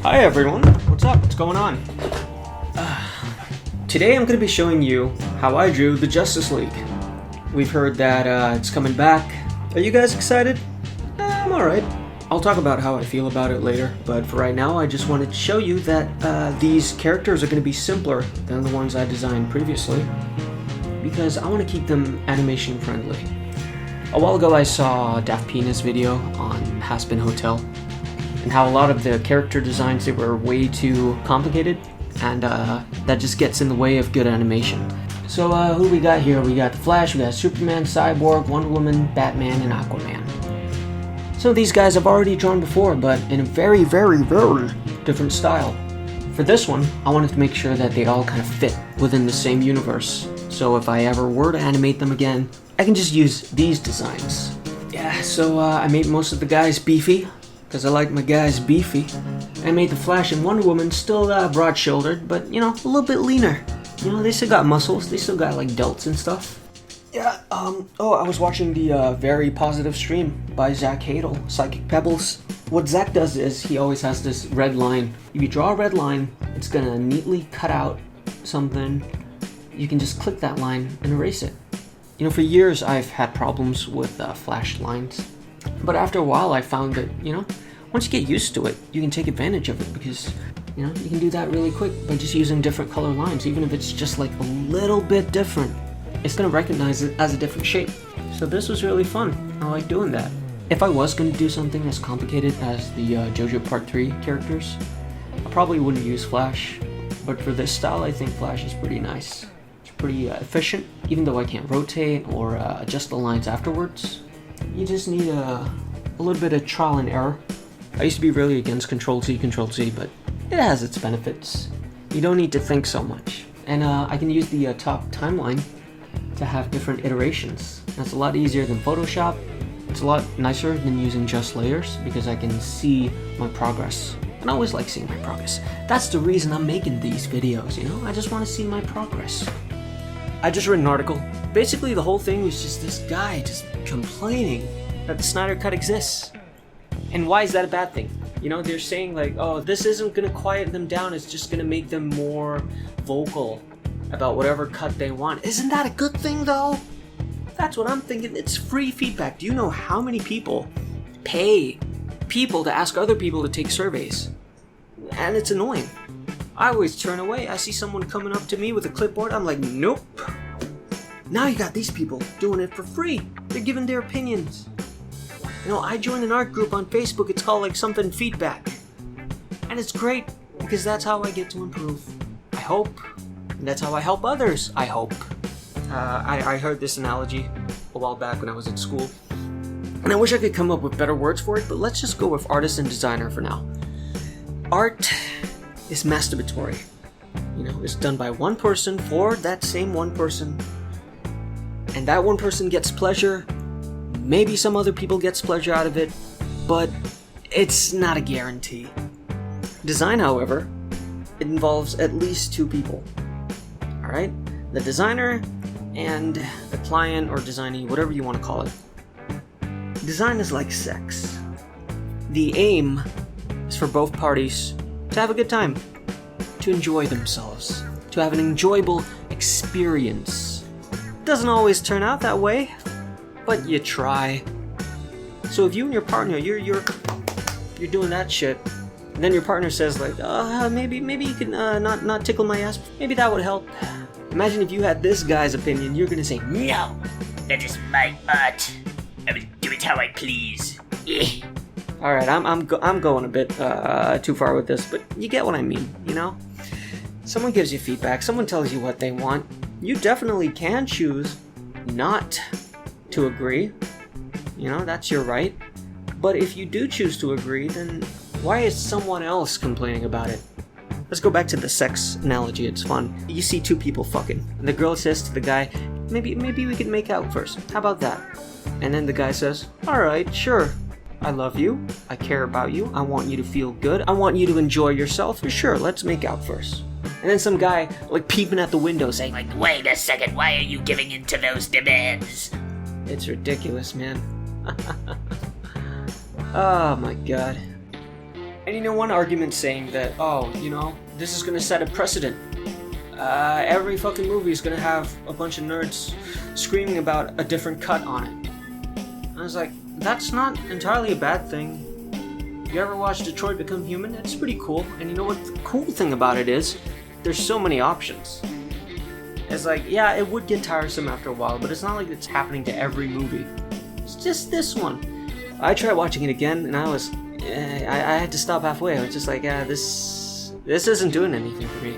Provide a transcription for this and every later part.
Hi everyone, what's up? What's going on? Today I'm going to be showing you how I drew the Justice League. We've heard that it's coming back. Are you guys excited? I'm alright. I'll talk about how I feel about it later, but for right now I just wanted to show you that these characters are going to be simpler than the ones I designed previously, because I want to keep them animation friendly. A while ago I saw Daft Penis video on Haspin Hotel, and how a lot of the character designs, they were way too complicated, and that just gets in the way of good animation. So who we got here? We got the Flash, we got Superman, Cyborg, Wonder Woman, Batman, and Aquaman. Some of these guys I've already drawn before, but in a very, very, very different style. For this one, I wanted to make sure that they all kind of fit within the same universe. So if I ever were to animate them again, I can just use these designs. Yeah, so I made most of the guys beefy, because I like my guys beefy. I made the Flash and Wonder Woman still broad-shouldered, but, you know, a little bit leaner. You know, they still got muscles, they still got, like, delts and stuff. Yeah, I was watching the very positive stream by Zack Snyder, Psychic Pebbles. What Zack does is, he always has this red line. If you draw a red line, it's gonna neatly cut out something. You can just click that line and erase it. You know, for years I've had problems with flashed lines. But after a while I found that, you know, once you get used to it, you can take advantage of it because, you know, you can do that really quick by just using different color lines, even if it's just like a little bit different. It's gonna recognize it as a different shape. So this was really fun. I like doing that. If I was gonna do something as complicated as the JoJo Part 3 characters, I probably wouldn't use Flash. But for this style, I think Flash is pretty nice. It's pretty efficient, even though I can't rotate or adjust the lines afterwards. You just need a little bit of trial and error. I used to be really against Control-Z, but it has its benefits. You don't need to think so much. And I can use the top timeline to have different iterations. That's a lot easier than Photoshop. It's a lot nicer than using just layers because I can see my progress. And I always like seeing my progress. That's the reason I'm making these videos, you know? I just want to see my progress. I just read an article. Basically, the whole thing was just this guy just complaining that the Snyder Cut exists. And why is that a bad thing? You know, they're saying like, oh, this isn't gonna quiet them down, it's just gonna make them more vocal about whatever cut they want. Isn't that a good thing though? That's what I'm thinking. It's free feedback. Do you know how many people pay people to ask other people to take surveys? And it's annoying. I always turn away. I see someone coming up to me with a clipboard, I'm like, nope. Now you got these people doing it for free. They're giving their opinions. You know, I joined an art group on Facebook, it's called like something feedback. And it's great, because that's how I get to improve. I hope. And that's how I help others, I hope. I heard this analogy a while back when I was in school. And I wish I could come up with better words for it, but let's just go with artist and designer for now. Art is masturbatory. You know, it's done by one person for that same one person. And that one person gets pleasure. Maybe some other people gets pleasure out of it, but it's not a guarantee. Design, however, it involves at least two people. Alright? The designer and the client or designee, whatever you want to call it. Design is like sex. The aim is for both parties to have a good time, to enjoy themselves, to have an enjoyable experience. Doesn't always turn out that way, but you try. So if you and your partner, you're doing that shit, and then your partner says like, maybe you can not tickle my ass. Maybe that would help. Imagine if you had this guy's opinion. You're gonna say, no, that is my art. I will do it how I please. All right, I'm going a bit too far with this, but you get what I mean, you know? Someone gives you feedback. Someone tells you what they want. You definitely can choose not to agree. You know, that's your right. But if you do choose to agree, then why is someone else complaining about it? Let's go back to the sex analogy, it's fun. You see two people fucking, and the girl says to the guy, maybe we could make out first. How about that? And then the guy says, alright, sure. I love you. I care about you. I want you to feel good. I want you to enjoy yourself. Sure, let's make out first. And then some guy, like, peeping at the window saying, like, wait a second, why are you giving in to those demands? It's ridiculous, man. Oh my god. And you know, one argument saying that, oh, you know, this is gonna set a precedent. Every fucking movie is gonna have a bunch of nerds screaming about a different cut on it. I was like, that's not entirely a bad thing. You ever watch Detroit Become Human? It's pretty cool. And you know what the cool thing about it is? There's so many options. It's like, yeah, it would get tiresome after a while, but it's not like it's happening to every movie. It's just this one. I tried watching it again, and I had to stop halfway. I was just like, yeah, this isn't doing anything for me.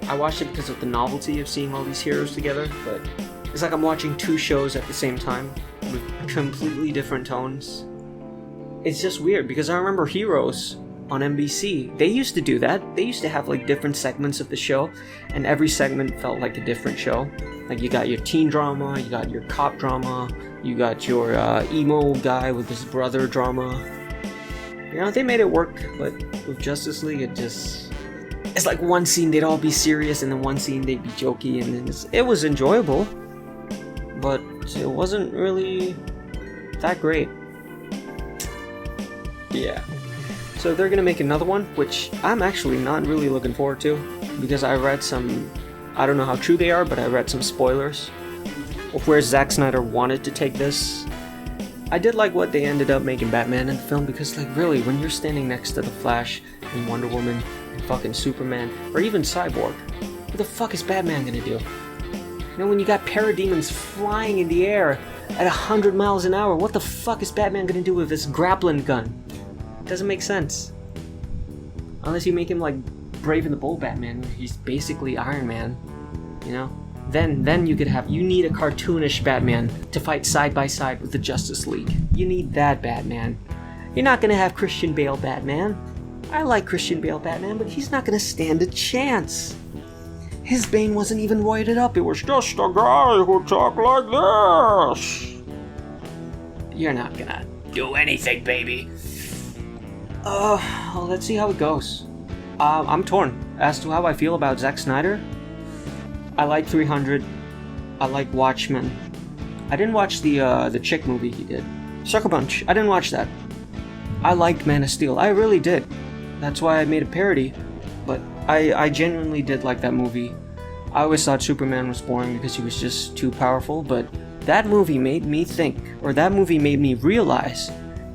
I watched it because of the novelty of seeing all these heroes together, but it's like I'm watching two shows at the same time with completely different tones. It's just weird because I remember Heroes on NBC. They used to do that. They used to have like different segments of the show, and every segment felt like a different show. Like you got your teen drama, you got your cop drama, you got your emo guy with his brother drama. You know, they made it work, but with Justice League, it's like one scene they'd all be serious, and then one scene they'd be jokey, and then it was enjoyable, but it wasn't really that great. Yeah. So they're gonna make another one, which I'm actually not really looking forward to, because I read some, I don't know how true they are, but I read some spoilers of where Zack Snyder wanted to take this. I did like what they ended up making Batman in the film, because like really, when you're standing next to the Flash and Wonder Woman and fucking Superman, or even Cyborg, what the fuck is Batman gonna do? You know, when you got parademons flying in the air at 100 miles an hour, what the fuck is Batman gonna do with this grappling gun? Doesn't make sense. Unless you make him like Brave and the Bold Batman, he's basically Iron Man, you know? Then you could have, you need a cartoonish Batman to fight side by side with the Justice League. You need that Batman. You're not gonna have Christian Bale Batman. I like Christian Bale Batman, but he's not gonna stand a chance. His Bane wasn't even roided up, it was just a guy who talked like this. You're not gonna Do anything, baby. Well, let's see how it goes. I'm torn as to how I feel about Zack Snyder. I like 300. I like Watchmen. I didn't watch the chick movie he did. Sucker Punch. I didn't watch that. I liked Man of Steel. I really did. That's why I made a parody. But I genuinely did like that movie. I always thought Superman was boring because he was just too powerful, but that movie made me think, or that movie made me realize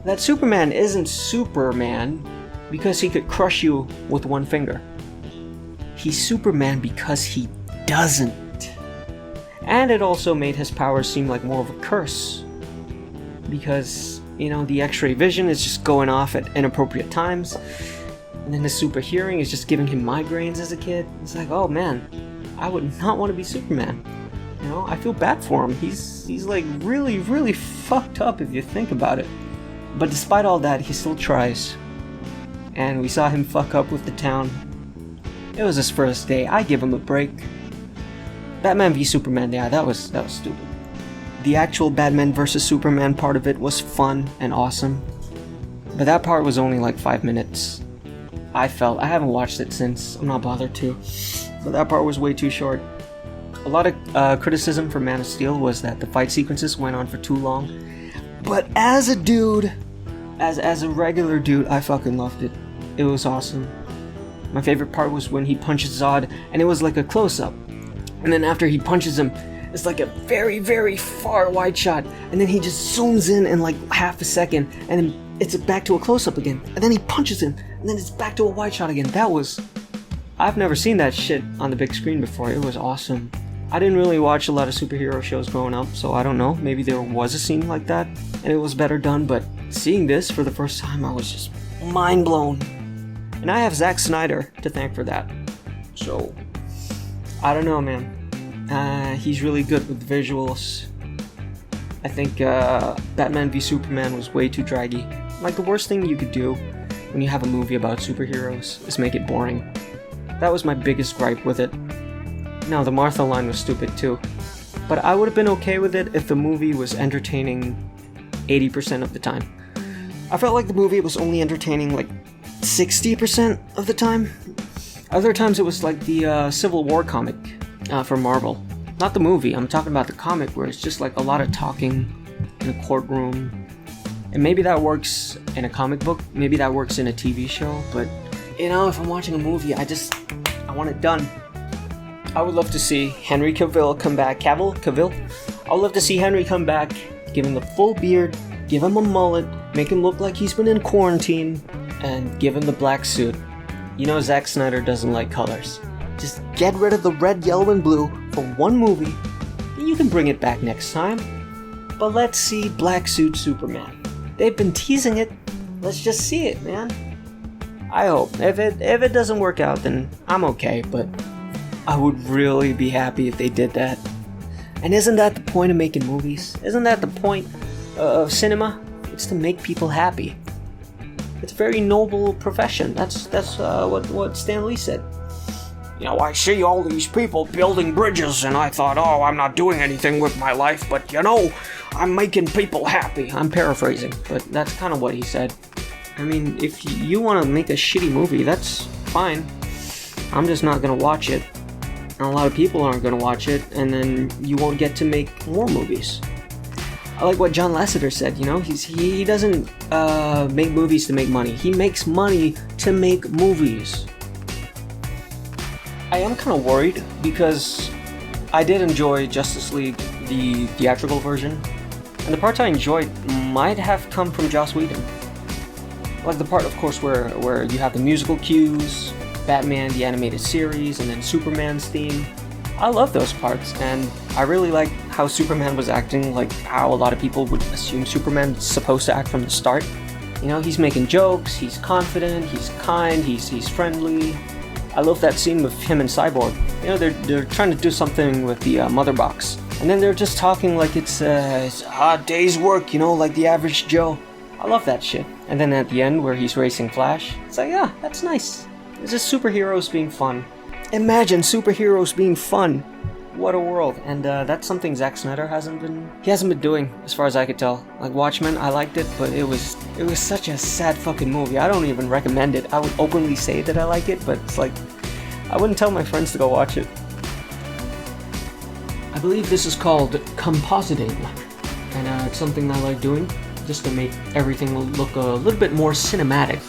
that Superman isn't Superman because he could crush you with one finger. He's Superman because he doesn't. And it also made his powers seem like more of a curse. Because, you know, the X-ray vision is just going off at inappropriate times. And then the super hearing is just giving him migraines as a kid. It's like, oh man, I would not want to be Superman. You know, I feel bad for him. He's like really, really fucked up if you think about it. But despite all that, he still tries. And we saw him fuck up with the town. It was his first day. I give him a break. Batman v Superman, yeah, that was stupid. The actual Batman vs Superman part of it was fun and awesome. But that part was only like 5 minutes. I haven't watched it since. I'm not bothered to. But that part was way too short. A lot of criticism for Man of Steel was that the fight sequences went on for too long. But as a dude, as a regular dude, I fucking loved it. It was awesome. My favorite part was when he punches Zod, and it was like a close-up. And then after he punches him, it's like a very, very far wide shot, and then he just zooms in like half a second, and then it's back to a close-up again. And then he punches him, and then it's back to a wide shot again. I've never seen that shit on the big screen before. It was awesome. I didn't really watch a lot of superhero shows growing up, so I don't know. Maybe there was a scene like that, and it was better done, but seeing this for the first time, I was just mind blown. And I have Zack Snyder to thank for that. So, I don't know, man. He's really good with the visuals. I think Batman v Superman was way too draggy. Like, the worst thing you could do when you have a movie about superheroes is make it boring. That was my biggest gripe with it. Now, the Martha line was stupid too. But I would have been okay with it if the movie was entertaining 80% of the time. I felt like the movie was only entertaining like 60% of the time. Other times it was like the Civil War comic from Marvel. Not the movie, I'm talking about the comic where it's just like a lot of talking in a courtroom. And maybe that works in a comic book, maybe that works in a TV show, but you know, if I'm watching a movie, I want it done. I would love to see Henry Cavill come back. Cavill? I would love to see Henry come back, give him the full beard, give him a mullet, make him look like he's been in quarantine, and give him the black suit. You know Zack Snyder doesn't like colors. Just get rid of the red, yellow, and blue for one movie, and you can bring it back next time. But let's see Black Suit Superman. They've been teasing it. Let's just see it, man. I hope. If it doesn't work out, then I'm okay, but I would really be happy if they did that. And isn't that the point of making movies? Isn't that the point of cinema? It's to make people happy. It's a very noble profession. That's what Stan Lee said. You know, I see all these people building bridges, and I thought, oh, I'm not doing anything with my life, but you know, I'm making people happy. I'm paraphrasing, but that's kind of what he said. I mean, if you want to make a shitty movie, that's fine. I'm just not going to watch it. And a lot of people aren't going to watch it, and then you won't get to make more movies. I like what John Lasseter said, you know, he doesn't make movies to make money. He makes money to make movies. I am kind of worried because I did enjoy Justice League, the theatrical version, and the parts I enjoyed might have come from Joss Whedon. Like the part, of course, where you have the musical cues, Batman, the animated series, and then Superman's theme. I love those parts, and I really like how Superman was acting, like how a lot of people would assume Superman's supposed to act from the start. You know, he's making jokes, he's confident, he's kind, he's friendly. I love that scene with him and Cyborg. You know, they're trying to do something with the mother box, and then they're just talking like it's a hard day's work, you know, like the average Joe. I love that shit. And then at the end, where he's racing Flash, it's like, yeah, that's nice. It's just superheroes being fun. Imagine superheroes being fun. What a world. And that's something Zack Snyder hasn't been doing, as far as I could tell. Like Watchmen, I liked it, but it was such a sad fucking movie. I don't even recommend it. I would openly say that I like it, but it's like, I wouldn't tell my friends to go watch it. I believe this is called compositing, and it's something I like doing, just to make everything look a little bit more cinematic.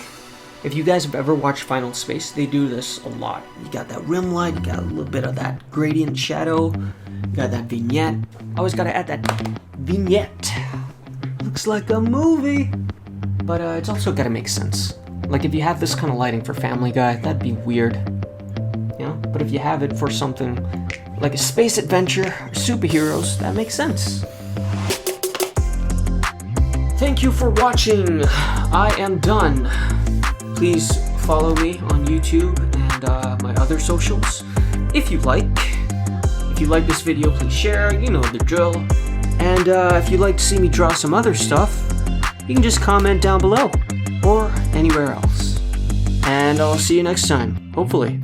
If you guys have ever watched Final Space, they do this a lot. You got that rim light, you got a little bit of that gradient shadow, you got that vignette. I always gotta add that vignette. Looks like a movie. But it's also gotta make sense. Like if you have this kind of lighting for Family Guy, that'd be weird. You know? But if you have it for something like a space adventure or superheroes, that makes sense. Thank you for watching. I am done. Please follow me on YouTube and my other socials if you like. If you like this video, please share, you know the drill. And if you'd like to see me draw some other stuff, you can just comment down below or anywhere else. And I'll see you next time, hopefully.